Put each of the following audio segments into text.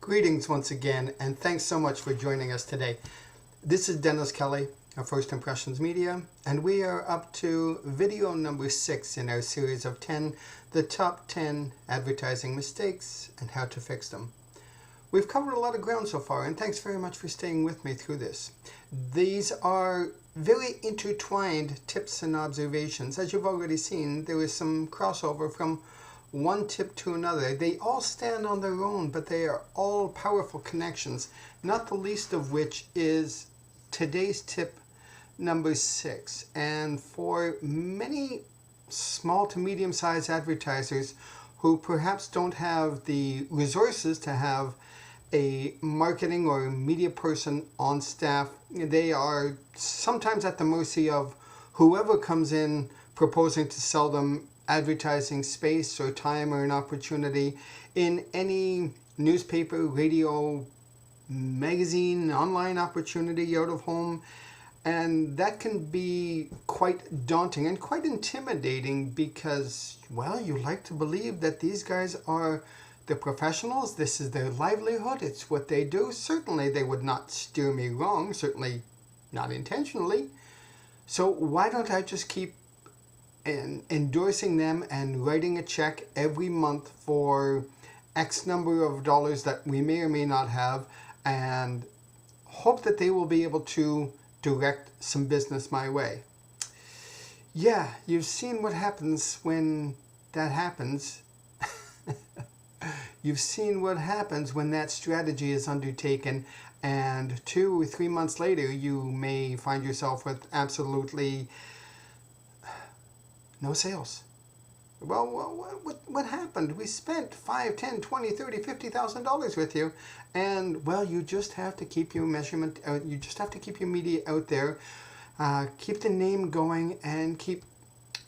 Greetings once again, and thanks so much for joining us today. This is Dennis Kelly of First Impressions Media, and we are up to video number 6 in our series of 10, the top 10 advertising mistakes and how to fix them. We've covered a lot of ground so far, and thanks very much for staying with me through this. These are very intertwined tips and observations. As you've already seen, there is some crossover from one tip to another. They all stand on their own, but they are all powerful connections, not the least of which is today's tip number 6. And for many small to medium-sized advertisers who perhaps don't have the resources to have a marketing or media person on staff, they are sometimes at the mercy of whoever comes in proposing to sell them advertising space or time or an opportunity in any newspaper, radio, magazine, online opportunity, out of home. And that can be quite daunting and quite intimidating because, well, you like to believe that these guys are the professionals. This is their livelihood. It's what they do. Certainly they would not steer me wrong, certainly not intentionally. So why don't I just keep endorsing them and writing a check every month for X number of dollars that we may or may not have, and hope that they will be able to direct some business my way. Yeah, you've seen what happens when that happens. You've seen what happens when that strategy is undertaken, and 2 or 3 months later you may find yourself with absolutely no sales. Well, what happened? We spent $5, $10, $20, $30, $50,000 with you, and well, you just have to keep your measurement out. You just have to keep your media out there, keep the name going, and keep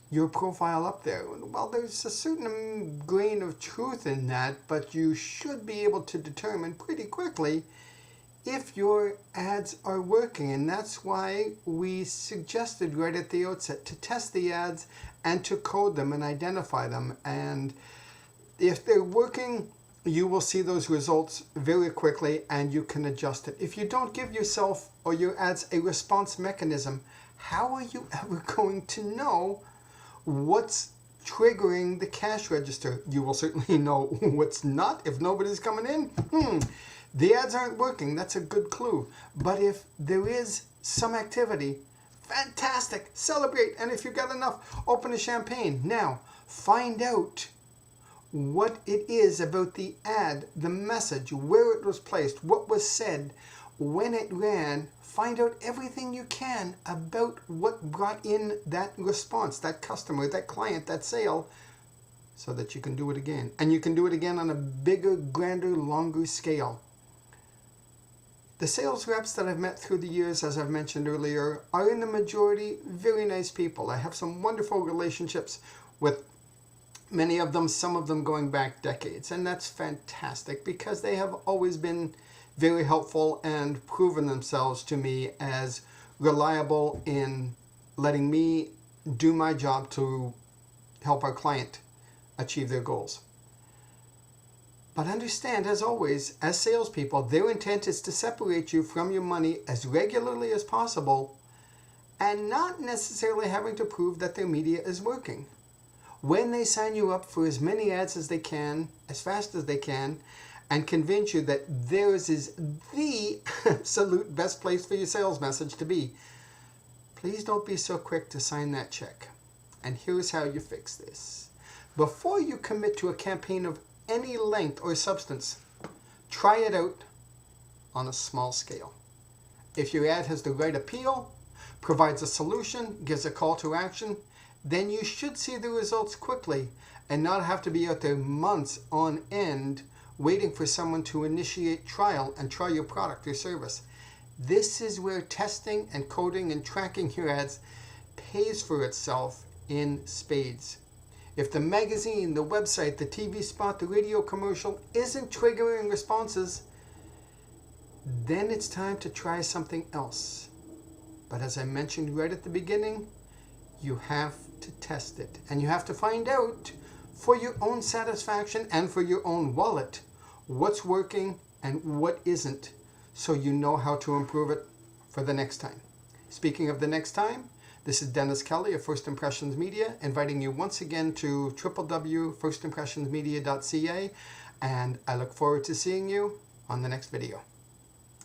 your profile up there. Well, there's a certain grain of truth in that, but you should be able to determine pretty quickly if your ads are working. And that's why we suggested right at the outset to test the ads and to code them and identify them. And if they're working, you will see those results very quickly and you can adjust it. If you don't give yourself or your ads a response mechanism, how are you ever going to know what's triggering the cash register? You will certainly know what's not if nobody's coming in. The ads aren't working. That's a good clue. But if there is some activity, fantastic, celebrate. And if you've got enough, open a champagne. Now, find out what it is about the ad, the message, where it was placed, what was said, when it ran. Find out everything you can about what brought in that response, that customer, that client, that sale, so that you can do it again. And you can do it again on a bigger, grander, longer scale. The sales reps that I've met through the years, as I've mentioned earlier, are in the majority very nice people. I have some wonderful relationships with many of them, some of them going back decades. And that's fantastic because they have always been very helpful and proven themselves to me as reliable in letting me do my job to help our client achieve their goals. But understand, as always, as salespeople, their intent is to separate you from your money as regularly as possible and not necessarily having to prove that their media is working. When they sign you up for as many ads as they can, as fast as they can, and convince you that theirs is the absolute best place for your sales message to be, please don't be so quick to sign that check. And here's how you fix this. Before you commit to a campaign of any length or substance, try it out on a small scale. If your ad has the right appeal, provides a solution, gives a call to action, then you should see the results quickly and not have to be out there months on end waiting for someone to initiate trial and try your product or service. This is where testing and coding and tracking your ads pays for itself in spades. If the magazine, the website, the TV spot, the radio commercial isn't triggering responses, then it's time to try something else. But as I mentioned right at the beginning, you have to test it. And you have to find out for your own satisfaction and for your own wallet what's working and what isn't, so you know how to improve it for the next time. Speaking of the next time, this is Dennis Kelly of First Impressions Media, inviting you once again to www.firstimpressionsmedia.ca, and I look forward to seeing you on the next video.